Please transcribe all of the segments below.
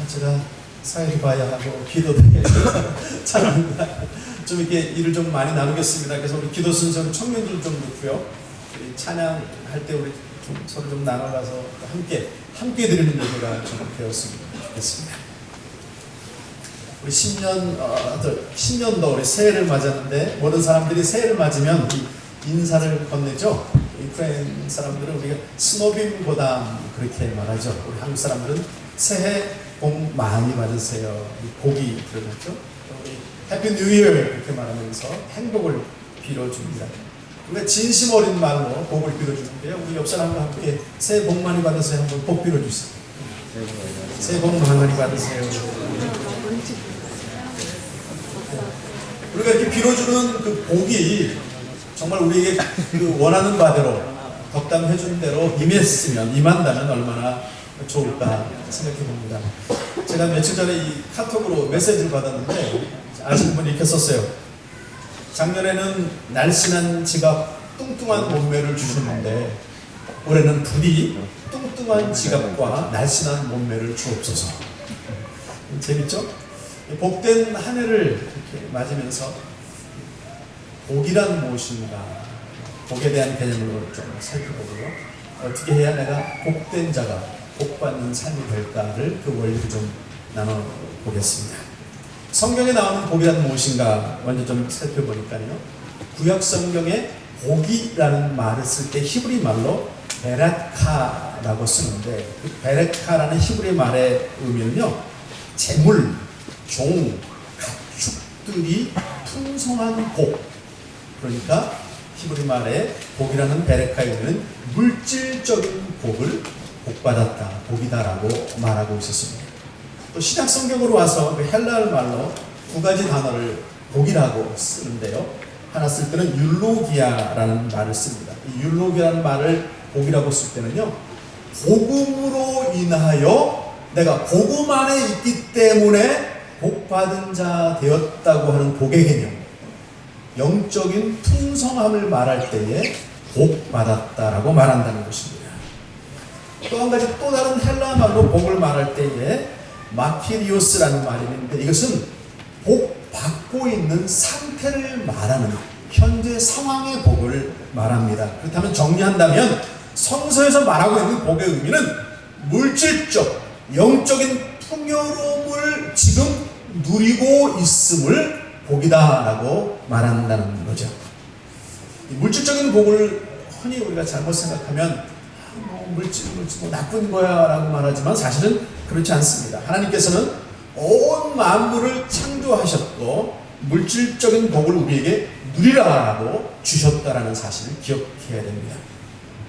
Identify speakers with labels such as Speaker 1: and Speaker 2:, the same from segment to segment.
Speaker 1: 제가 사회도 봐야 하고 기도도 해야 하고 찬양합니다. 좀 이렇게 일을 좀 많이 나누겠습니다. 그래서 우리 기도 순서는 청년들 좀 넣고요. 찬양할 때 우리 좀 서로 좀 나눠가서 함께 드리는 예배가 좀 되었으면 좋겠습니다. 우리 신년도 우리 새해를 맞았는데 모든 사람들이 새해를 맞으면 인사를 건네죠. 우크라이나 사람들은 우리가 스노빔 고담 그렇게 말하죠. 우리 한국 사람들은 새해 복 많이 받으세요. 복이 들어갔죠. 우리 해피 뉴 이어 이렇게 말하면서 행복을 빌어줍니다. 우리가 진심 어린 말로 복을 빌어주는데요. 우리 옆 사람과 함께 새해 복 많이 받으세요. 한번 복 빌어주세요. 새해 복 많이 받으세요. 우리가 이렇게 빌어주는 그 복이 정말 우리에게 그 원하는 바대로 덕담해준 대로 임한다면 얼마나 좋을까 생각해 봅니다. 제가 며칠 전에 이 카톡으로 메시지를 받았는데 아시는 분이 이렇게 썼어요. 작년에는 날씬한 지갑, 뚱뚱한 몸매를 주셨는데 올해는 부디 뚱뚱한 지갑과 날씬한 몸매를 주옵소서. 재밌죠? 복된 한 해를 이렇게 맞으면서 복이란 무엇인가, 복에 대한 개념으로 좀 살펴보고요. 어떻게 해야 내가 복된 자가 복받는 삶이 될까를 그 원리를 좀 나눠보겠습니다. 성경에 나오는 복이란 무엇인가 먼저 좀 살펴보니까요. 구약 성경에 복이라는 말을 쓸 때 히브리 말로 베라카라고 쓰는데 그 베라카라는 히브리 말의 의미는요. 재물, 종, 가축들이 풍성한 복, 그러니까 히브리 말의 복이라는 베레카의 의미는 물질적인 복을 복받았다, 복이다라고 말하고 있었습니다. 또 신약 성경으로 와서 그 헬라어 말로 두 가지 단어를 복이라고 쓰는데요. 하나 쓸 때는 율로기아라는 말을 씁니다. 이 율로기아라는 말을 복이라고 쓸 때는요. 복음으로 인하여 내가 복음 안에 있기 때문에 복받은 자 되었다고 하는 복의 개념, 영적인 풍성함을 말할 때에 복받았다라고 말한다는 것입니다. 또 한 가지 또 다른 헬라 말로 복을 말할 때에 마키리오스라는 말이 있는데 이것은 복받고 있는 상태를 말하는 현재 상황의 복을 말합니다. 그렇다면 정리한다면 성서에서 말하고 있는 복의 의미는 물질적, 영적인 풍요로움을 지금 누리고 있음을 복이다라고 말한다는 거죠. 물질적인 복을 흔히 우리가 잘못 생각하면 물질 나쁜 거야 라고 말하지만 사실은 그렇지 않습니다. 하나님께서는 온 만물을 창조하셨고 물질적인 복을 우리에게 누리라고 주셨다라는 사실을 기억해야 됩니다.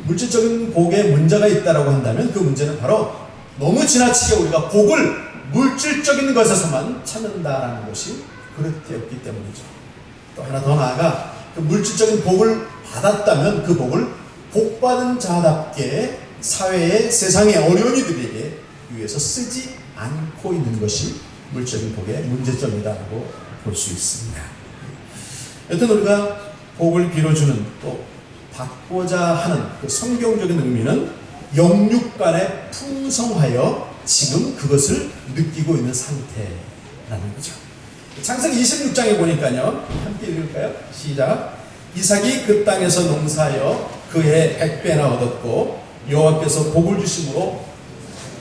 Speaker 1: 물질적인 복에 문제가 있다라고 한다면 그 문제는 바로 너무 지나치게 우리가 복을 물질적인 것에서만 찾는다라는 것이 그릇되었기 때문이죠. 또 하나 더 나아가 그 물질적인 복을 받았다면 그 복을 복받은 자답게 사회에 세상의 어려운이들에게 위해서 쓰지 않고 있는 것이 물질적인 복의 문제점이라고 볼 수 있습니다. 여튼 우리가 복을 빌어주는 또 받고자 하는 그 성경적인 의미는 영육 간에 풍성하여 지금 그것을 느끼고 있는 상태라는 거죠. 창세기 26장에 보니까요. 함께 읽을까요? 시작. 이삭이 그 땅에서 농사하여 그해 100배나 얻었고 여호와께서 복을 주심으로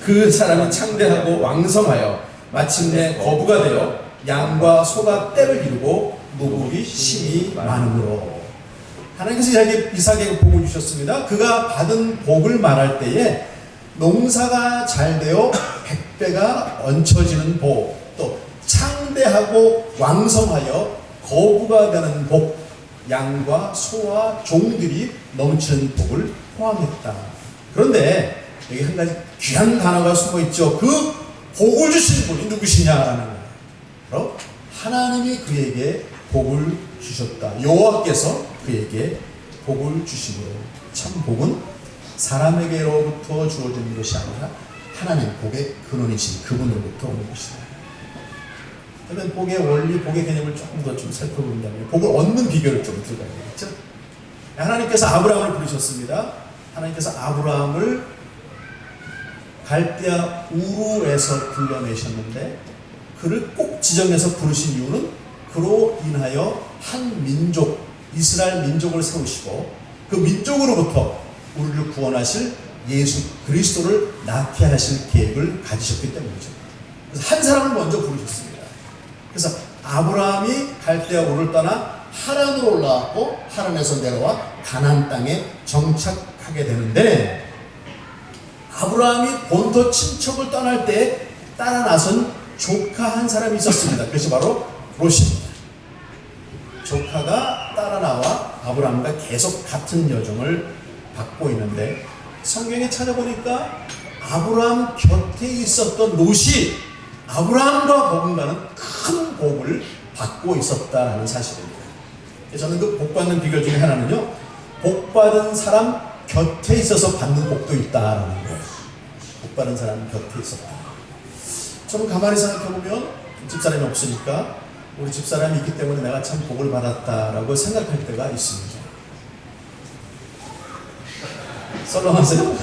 Speaker 1: 그 사람이 창대하고 왕성하여 마침내 거부가 되어 양과 소가 떼를 이루고 노복이 심히 많음으로. 하나님께서 이삭에게 복을 주셨습니다. 그가 받은 복을 말할 때에 농사가 잘 되어 100배가 얹혀지는 복, 또 창대하고 왕성하여 거부가 되는 복, 양과 소와 종들이 넘치는 복을 포함했다. 그런데 여기 한 가지 귀한 단어가 숨어 있죠. 그 복을 주신 분이 누구시냐라는 거예요. 바로 하나님이 그에게 복을 주셨다. 여호와께서 그에게 복을 주심으로. 참 복은 사람에게로부터 주어지는 것이 아니라 하나님 복의 근원이신 그분으로부터 오는 것이다. 그러면 복의 원리, 복의 개념을 조금 더 좀 살펴본다면 복을 얻는 비결을 좀 들어가야 되겠죠. 하나님께서 아브라함을 부르셨습니다. 하나님께서 아브라함을 갈대아 우르에서 불러내셨는데 그를 꼭 지정해서 부르신 이유는 그로 인하여 한 민족, 이스라엘 민족을 세우시고 그 민족으로부터 우리를 구원하실 예수 그리스도를 낳게 하실 계획을 가지셨기 때문이죠. 그래서 한 사람을 먼저 부르셨습니다. 그래서 아브라함이 갈대아 우르를 떠나 하란으로 올라왔고 하란에서 내려와 가나안 땅에 정착하게 되는데 아브라함이 본토 친척을 떠날 때 따라 나선 조카 한 사람이 있었습니다. 그것이 바로 롯입니다. 조카가 따라 나와 아브라함과 계속 같은 여정을 받고 있는데 성경에 찾아보니까 아브라함 곁에 있었던 롯이 아브라함과 버금가는 큰 복을 받고 있었다는 사실입니다. 저는 그 복받는 비결 중에 하나는요, 복받은 사람 곁에 있어서 받는 복도 있다라는 거예요. 복받은 사람 곁에 있었다. 저는 가만히 생각해보면 집사람이 없으니까 우리 집사람이 있기 때문에 내가 참 복을 받았다라고 생각할 때가 있습니다. 썰렁하세요?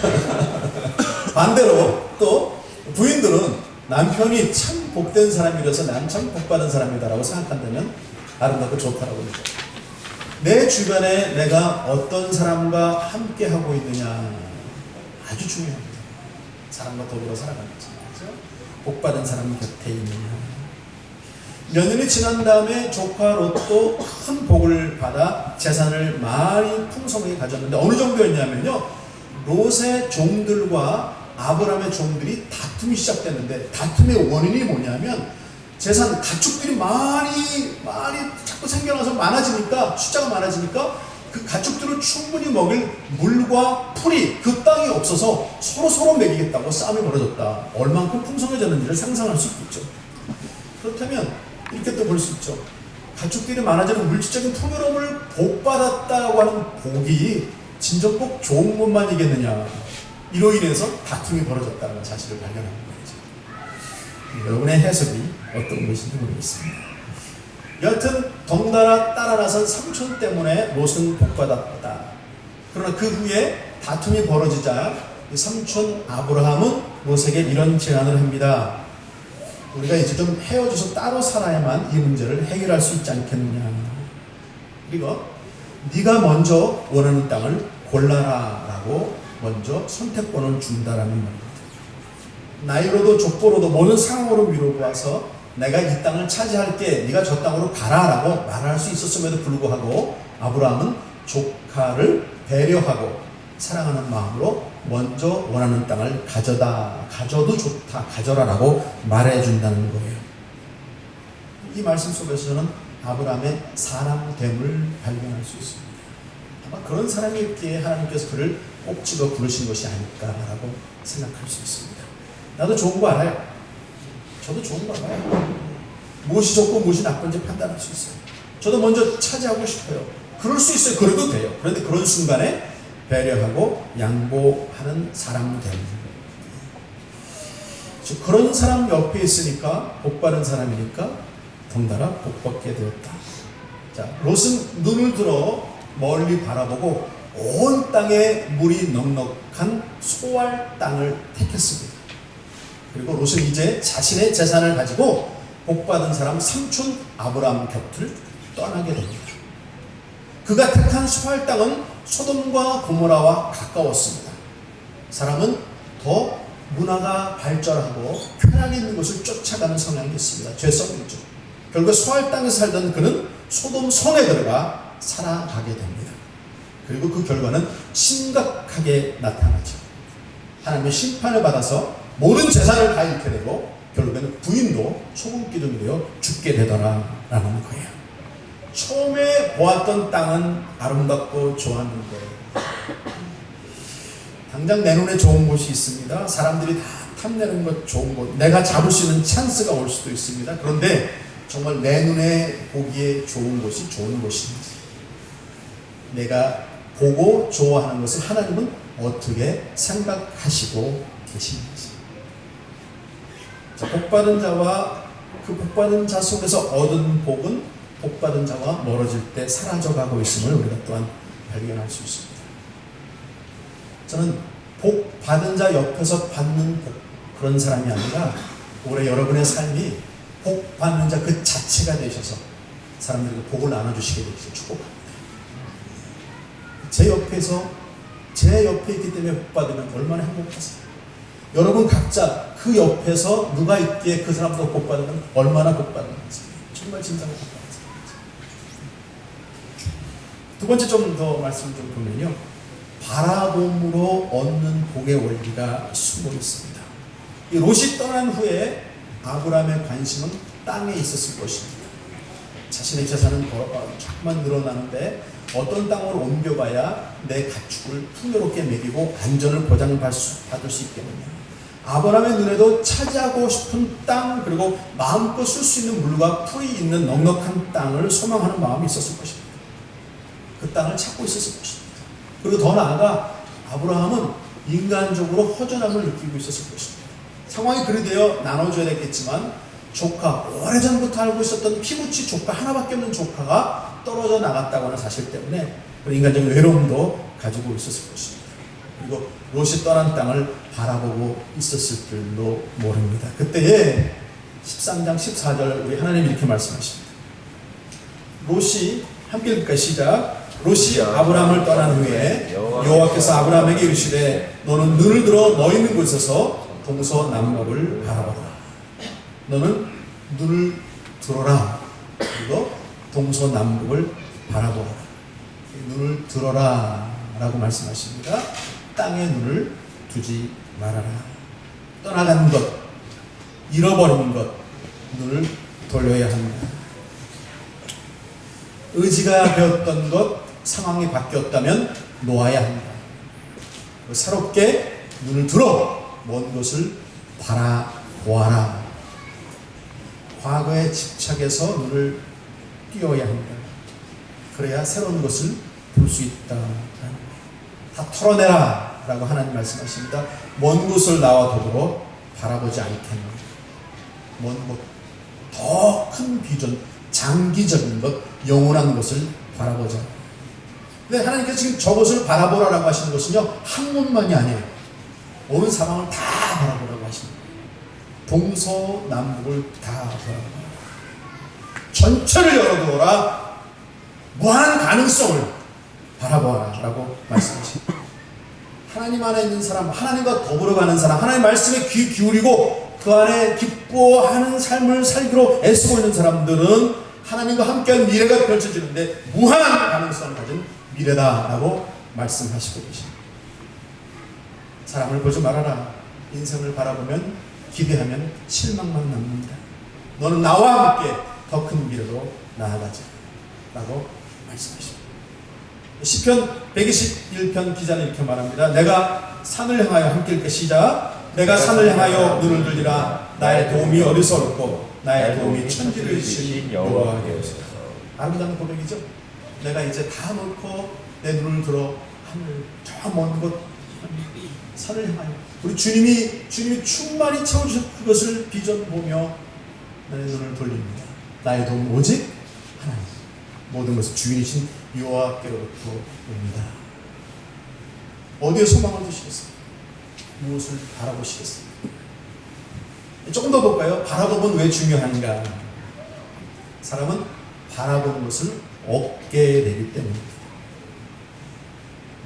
Speaker 1: 반대로 또 부인들은 남편이 참 복된 사람이라서 난 참 복받은 사람이다라고 생각한다면 아름답고 좋다라고 합니다. 내 주변에 내가 어떤 사람과 함께 하고 있느냐 아주 중요합니다. 사람과 더불어 살아가는 거죠. 복받은 사람 곁에 있느냐. 몇 년이 지난 다음에 조카 롯도 큰 복을 받아 재산을 많이 풍성하게 가졌는데 어느 정도였냐면요, 롯의 종들과 아브라함의 종들이 다툼이 시작됐는데 다툼의 원인이 뭐냐면 재산, 가축들이 많이 자꾸 생겨나서 많아지니까, 숫자가 많아지니까 그 가축들을 충분히 먹일 물과 풀이, 그 땅이 없어서 서로 먹이겠다고 싸움이 벌어졌다. 얼만큼 풍성해졌는지를 상상할 수 있겠죠. 그렇다면 이렇게 또 볼 수 있죠. 가축들이 많아지는 물질적인 풍요로움을 복받았다고 하는 복이 진정 꼭 좋은 것만이겠느냐. 이로 인해서 다툼이 벌어졌다는 사실을 발견하는 거죠. 여러분의 해석이 어떤 것인지 모르겠습니다. 여하튼 덩달아 따라 나선 삼촌 때문에 롯은 복받았다. 그러나 그 후에 다툼이 벌어지자 삼촌 아브라함은 롯에게 이런 제안을 합니다. 우리가 이제 좀 헤어져서 따로 살아야만 이 문제를 해결할 수 있지 않겠느냐. 그리고 네가 먼저 원하는 땅을 골라라 라고 먼저 선택권을 준다라는 말입니다. 나이로도 족보로도 모든 상황으로 미뤄보아서 내가 이 땅을 차지할게, 네가 저 땅으로 가라 라고 말할 수 있었음에도 불구하고 아브라함은 조카를 배려하고 사랑하는 마음으로 먼저 원하는 땅을 가져도 좋다, 가져라 라고 말해준다는 거예요. 이 말씀 속에서 저는 아브라함의 사람됨을 발견할 수 있습니다. 아마 그런 사람이었기에 하나님께서 그를 꼭 집어 부르신 것이 아닐까라고 생각할 수 있습니다. 나도 좋은 거 알아요. 저도 좋은 거 알아요. 무엇이 좋고 무엇이 나쁜지 판단할 수 있어요. 저도 먼저 차지하고 싶어요. 그럴 수 있어요. 그래도 돼요. 그런데 그런 순간에 배려하고 양보하는 사람됨. 그런 사람 옆에 있으니까, 복받은 사람이니까 덩달아 복받게 되었다. 자, 롯은 눈을 들어 멀리 바라보고 온 땅에 물이 넉넉한 소알 땅을 택했습니다. 그리고 롯은 이제 자신의 재산을 가지고 복받은 사람 삼촌 아브라함 곁을 떠나게 됩니다. 그가 택한 소알 땅은 소돔과 고모라와 가까웠습니다. 사람은 더 문화가 발전하고 편하게 있는 것을 쫓아가는 성향이 있습니다. 죄성이죠. 결국 소알 땅에 살던 그는 소돔 성에 들어가 살아가게 됩니다. 그리고 그 결과는 심각하게 나타나죠. 하나님의 심판을 받아서 모든 재산을 다 잃게 되고 결국에는 부인도 소금 기둥이 되어 죽게 되더라라는 거예요. 처음에 보았던 땅은 아름답고 좋았는데 당장 내 눈에 좋은 곳이 있습니다. 사람들이 다 탐내는 것 좋은 곳, 내가 잡을 수 있는 찬스가 올 수도 있습니다. 그런데 정말 내 눈에 보기에 좋은 곳이 좋은 곳인지, 내가 보고 좋아하는 것을 하나님은 어떻게 생각하시고 계시는지. 자, 복받은 자와 그 복받은 자 속에서 얻은 복은 복받은 자와 멀어질 때 사라져가고 있음을 우리가 또한 발견할 수 있습니다. 저는 복 받은 자 옆에서 받는 복, 그런 사람이 아니라 올해 여러분의 삶이 복 받는 자 그 자체가 되셔서 사람들에게 복을 나눠주시게 되셔서 축복합니다. 제 옆에 있기 때문에 복 받으면 얼마나 행복하세요. 여러분 각자 그 옆에서 누가 있기에 그 사람도 복 받으면 얼마나 복 받는 거죠. 정말 진짜로 복 받는 거죠. 두 번째 좀 더 말씀 좀 보면요, 바라봄으로 얻는 복의 원리가 숨어 있습니다. 이 롯이 떠난 후에 아브라함의 관심은 땅에 있었을 것입니다. 자신의 재산은 조금만 늘어나는데 어떤 땅으로 옮겨가야 내 가축을 풍요롭게 먹이고 안전을 보장받을 수 있겠느냐. 아브라함의 눈에도 차지하고 싶은 땅, 그리고 마음껏 쓸 수 있는 물과 풀이 있는 넉넉한 땅을 소망하는 마음이 있었을 것입니다. 그 땅을 찾고 있었을 것입니다. 그리고 더 나아가 아브라함은 인간적으로 허전함을 느끼고 있었을 것입니다. 상황이 그리 되어 나눠줘야 됐겠지만 조카, 오래전부터 알고 있었던 피부치 조카, 하나밖에 없는 조카가 떨어져 나갔다고 하는 사실 때문에 인간적인 외로움도 가지고 있었을 것입니다. 그리고 롯이 떠난 땅을 바라보고 있었을 줄도 모릅니다. 그때에 13장 14절 우리 하나님이 이렇게 말씀하십니다. 롯이, 함께 읽을까요? 시작. 롯이 아브라함을 떠난 후에 여호와께서 아브라함에게 이르시되 너는 눈을 들어 너 있는 곳에서 동서남북을 바라보라. 너는 눈을 들어라. 그리고 동서남북을 바라보라. 눈을 들어라 라고 말씀하십니다. 땅에 눈을 두지 말아라. 떠나간 것, 잃어버린 것, 눈을 돌려야 한다. 의지가 되었던 것, 상황이 바뀌었다면 놓아야 한다. 새롭게 눈을 들어 먼 곳을 바라보아라. 과거에 집착해서 눈을 띄워야 한다. 그래야 새로운 것을 볼 수 있다. 다 털어내라 라고 하나님 말씀하십니다. 먼 곳을 나와도록 바라보지 않겠느냐. 먼 곳, 더 큰 비전, 장기적인 것, 영원한 것을 바라보자. 근데 하나님께서 지금 저것을 바라보라라고 하시는 것은요, 한 곳만이 아니에요. 오는 상황을 다 바라보라고 하십니다. 동서남북을 다 바라보라. 전체를 열어두어라. 무한한 가능성을 바라보아라 라고 말씀하십니다. 하나님 안에 있는 사람, 하나님과 더불어 가는 사람, 하나님 말씀에 귀 기울이고 그 안에 기뻐하는 삶을 살기로 애쓰고 있는 사람들은 하나님과 함께한 미래가 펼쳐지는데 무한한 가능성을 가진 미래다라고 말씀하시고 계십니다. 사람을 보지 말아라. 인생을 바라보면, 기대하면 실망만 남는다. 너는 나와 함께 더 큰 미래로 나아가자 라고 말씀하십니다. 시편 121편 기자는 이렇게 말합니다. 내가 산을 향하여 함께 읽게. 시작. 내가 산을 향하여 눈을 들리라. 나의 도움이 어디서 올고 나의 도움이 천지를 지으신 여호와께로서. 아름다운 고백이죠. 내가 이제 다 놓고 내 눈을 들어 하늘 저 먼 곳 산을 향하여, 우리 주님이 충만히 채워주신 그것을 비전 보며 나의 눈을 돌립니다. 나의 도움 오직 하나님, 모든 것을 주인이신 여호와께로부터 옵니다. 어디에 소망을 두시겠습니까? 무엇을 바라보시겠습니까? 조금 더 볼까요? 바라보면 왜 중요한가? 사람은 바라보는 것을 얻게 되기 때문입니다.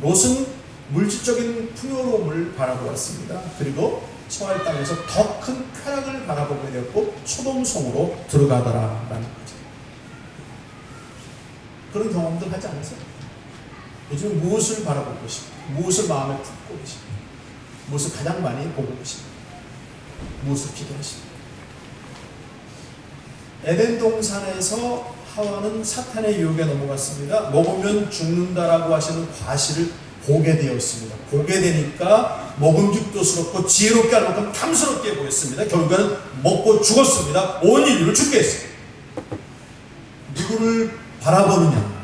Speaker 1: 롯은 물질적인 풍요로움을 바라보았습니다. 그리고 처할 땅에서 더 큰 쾌락을 바라보게 되었고 소돔성으로 들어가더라라는 거죠. 그런 경험들 하지 않으세요? 요즘 무엇을 바라보고 계십니까? 무엇을 마음에 품고 계십니까? 무엇을 가장 많이 보고 계십니까? 무엇을 기도하십니까? 에덴 동산에서 하와는 사탄의 유혹에 넘어갔습니다. 먹으면 죽는다라고 하시는 과실을 보게 되었습니다. 보게 되니까 먹음직도스럽고 지혜롭게 할 만큼 탐스럽게 보였습니다. 결국에는 먹고 죽었습니다. 온 인류를 죽게 했어요. 누구를 바라보느냐?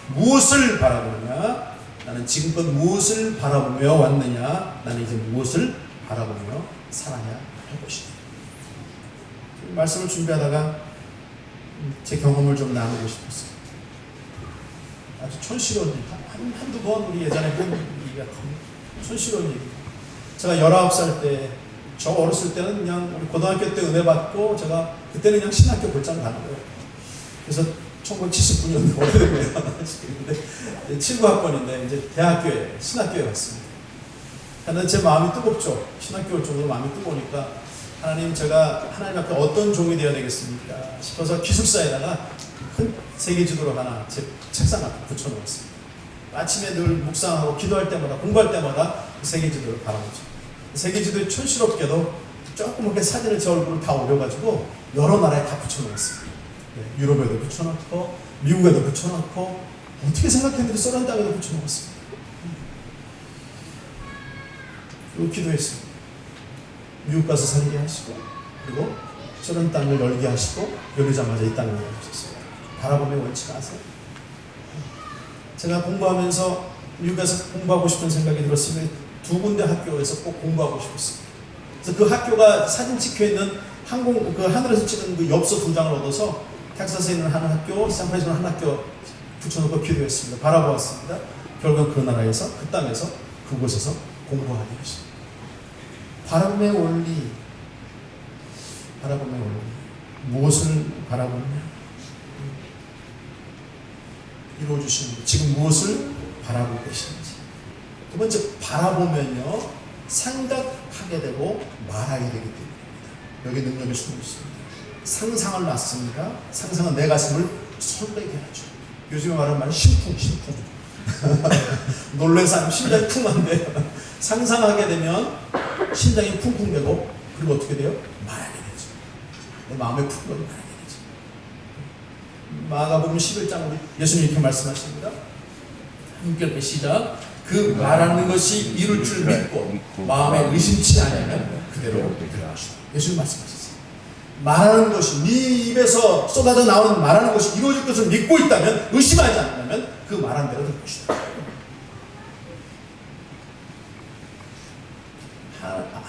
Speaker 1: 무엇을 바라보느냐? 나는 지금껏 무엇을 바라보며 왔느냐? 나는 이제 무엇을 바라보며 살아야 할 것이다. 말씀을 준비하다가 제 경험을 좀 나누고 싶었어요. 아주 촌스러운 일, 한두 번 우리 예전에 본 얘기 같은 촌스러운 얘기. 제가 19살 때, 저 어렸을 때는 그냥 우리 고등학교 때 은혜 받고 제가 그때는 그냥 신학교 골장 가는 거예요. 그래서 1979년 오래된 거예요. 근데 79학번인데 이제 대학교에 신학교에 갔습니다. 하여튼 제 마음이 뜨겁죠. 신학교 올 정도로 마음이 뜨거우니까 하나님, 제가 하나님 앞에 어떤 종이 되어야 되겠습니까 싶어서 기숙사에다가 큰 세계지도를 하나 제 책상 앞에 붙여놓았습니다. 아침에 늘 묵상하고 기도할 때마다, 공부할 때마다 그 세계지도를 바라보죠. 세계지도에 촌스럽게도 조금 이렇게 사진을 제 얼굴을 다 올려가지고 여러 나라에 다 붙여놓았습니다. 유럽에도 붙여놓고 미국에도 붙여놓고 어떻게 생각했는지 소련 땅에도 붙여놓았습니다. 그리고 기도했습니다. 미국 가서 살게 하시고, 그리고 소련 땅을 열게 하시고, 열리자마자 이 땅을 열어주셨습니다. 바라보며 원치 마세요. 제가 공부하면서 미국에서 공부하고 싶은 생각이 들었으면 두 군데 학교에서 꼭 공부하고 싶었습니다. 그래서 그 학교가 사진 찍혀있는 그 하늘에서 찍은 그 엽서 2장을 얻어서 텍사스에 있는 한 학교, 샌프란시스코 한 학교 붙여놓고 기도했습니다. 바라보았습니다. 결국 그 나라에서, 그 땅에서, 그곳에서 공부하게 하십니다. 바람의 원리, 바라봄의 원리. 무엇을 바라보냐? 이루어주시는 것. 지금 무엇을 바라보고 계시는지. 두 번째, 바라보면요, 생각하게 되고 말하게 되기 때문입니다. 여기 능력이 숨어 있습니다. 상상을 낳습니다. 상상은 내 가슴을 설레게 하죠. 요즘에 말하는 말은 심쿵. 놀래서 심장이 쿵한데 상상하게 되면 심장이 쿵쿵대고, 그리고 어떻게 돼요? 말하게 되죠. 내 마음에 푹 말하게 되죠. 마가복음 11장 우리 예수님 이렇게 말씀하십니다. 함께 이렇게 시작. 그 말하는 것이 이룰 줄 믿고 마음에 의심치 않으면 그대로 들어가시오. 예수님 말씀하셨어요. 말하는 것이, 네 입에서 쏟아져 나오는 말하는 것이 이루어질 것을 믿고 있다면, 의심하지 않는다면 그 말한 대로 될 것이다.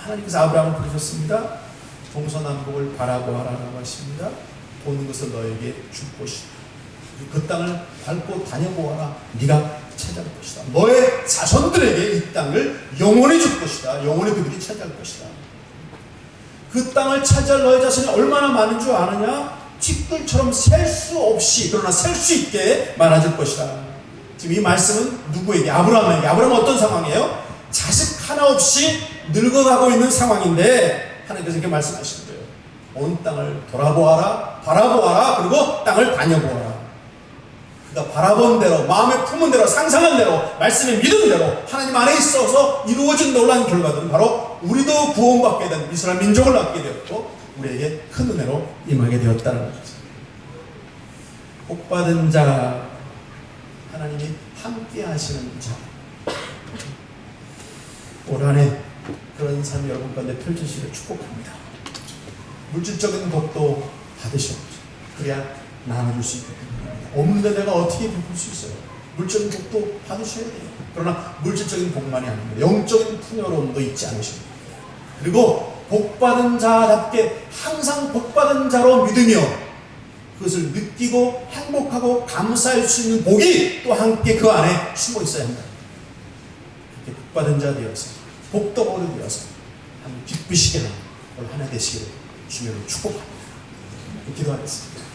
Speaker 1: 하나님께서 아브라함을 부르셨습니다. 동서남북을 바라보아라라고 하십니다. 보는 것을 너에게 줄 것이다. 그 땅을 밟고 다녀보아라. 네가 찾아갈 것이다. 너의 자손들에게 이 땅을 영원히 줄 것이다. 영원히 그들이 차지할 것이다. 그 땅을 차지할 너의 자손이 얼마나 많은 줄 아느냐? 티끌처럼 셀 수 없이, 그러나 셀 수 있게 많아질 것이다. 지금 이 말씀은 누구에게? 아브라함에게. 아브라함은 어떤 상황이에요? 자식 하나 없이 늙어가고 있는 상황인데 하나님께서 이렇게 말씀하시는 거예요. 온 땅을 돌아보아라, 바라보아라, 그리고 땅을 다녀보아라. 그가 바라본 대로, 마음에 품은 대로, 상상한 대로, 말씀에 믿은 대로 하나님 안에 있어서 이루어진 놀라운 결과들은 바로 우리도 구원받게 된 이스라엘 민족을 낳게 되었고, 우리에게 큰 은혜로 임하게 되었다는 거죠. 복받은 자, 하나님이 함께 하시는 자. 올 한해 그런 삶이 여러분 가운데 펼쳐지기를 축복합니다. 물질적인 복도 받으셔야죠. 그래야 나눠줄 수 있거든요. 없는데 내가 어떻게 베풀 수 있어요? 물질적인 복도 받으셔야 돼요. 그러나 물질적인 복만이 아닙니다. 영적인 풍요로움도 잊지 않으셔야 돼요. 그리고 복받은 자답게 항상 복받은 자로 믿으며 그것을 느끼고 행복하고 감사할 수 있는 복이 또 함께 그 안에 숨어 있어야 한다. 그렇게 복받은 자 되어서, 복덕으로 되어서 기쁘시게 하는 올 한 해 되시기를 주님으로 축복합니다. 기도하겠습니다.